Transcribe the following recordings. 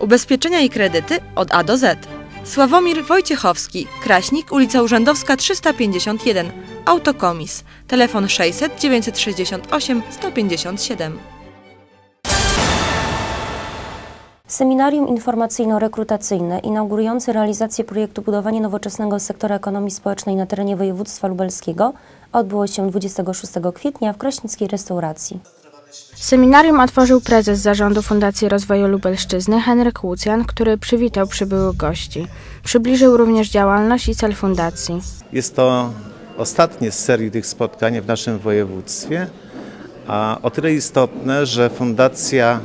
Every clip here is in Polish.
Ubezpieczenia i kredyty od A do Z. Sławomir Wojciechowski, Kraśnik, ulica Urzędowska 351, Autokomis, telefon 600 968 157. Seminarium informacyjno-rekrutacyjne inaugurujące realizację projektu budowania nowoczesnego sektora ekonomii społecznej na terenie województwa lubelskiego odbyło się 26 kwietnia w kraśnickiej restauracji. Seminarium otworzył prezes Zarządu Fundacji Rozwoju Lubelszczyzny Henryk Łucjan, który przywitał przybyłych gości. Przybliżył również działalność i cel fundacji. Jest to ostatnie z serii tych spotkań w naszym województwie, a o tyle istotne, że fundacja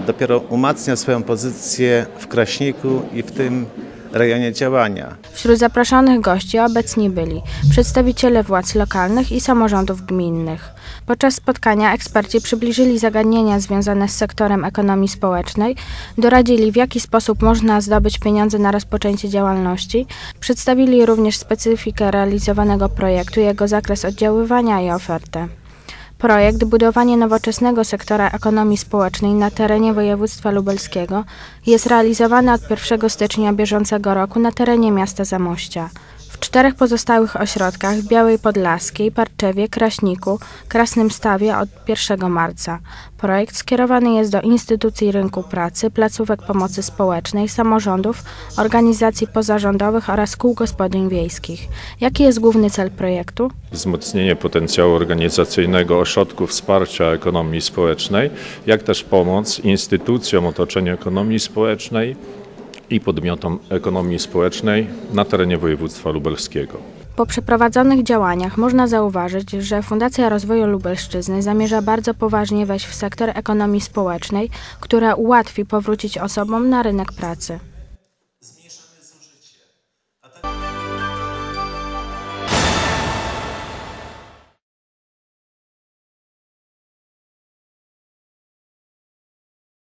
dopiero umacnia swoją pozycję w Kraśniku i w tym rejonie działania. Wśród zaproszonych gości obecni byli przedstawiciele władz lokalnych i samorządów gminnych. Podczas spotkania eksperci przybliżyli zagadnienia związane z sektorem ekonomii społecznej, doradzili, w jaki sposób można zdobyć pieniądze na rozpoczęcie działalności, przedstawili również specyfikę realizowanego projektu, jego zakres oddziaływania i ofertę. Projekt budowanie nowoczesnego sektora ekonomii społecznej na terenie województwa lubelskiego jest realizowany od 1 stycznia bieżącego roku na terenie miasta Zamościa. W 4 pozostałych ośrodkach w Białej Podlaskiej, Parczewie, Kraśniku, Krasnym Stawie od 1 marca. Projekt skierowany jest do instytucji rynku pracy, placówek pomocy społecznej, samorządów, organizacji pozarządowych oraz kół gospodyń wiejskich. Jaki jest główny cel projektu? Wzmocnienie potencjału organizacyjnego ośrodków wsparcia ekonomii społecznej, jak też pomoc instytucjom otoczenia ekonomii społecznej i podmiotom ekonomii społecznej na terenie województwa lubelskiego. Po przeprowadzonych działaniach można zauważyć, że Fundacja Rozwoju Lubelszczyzny zamierza bardzo poważnie wejść w sektor ekonomii społecznej, która ułatwi powrócić osobom na rynek pracy.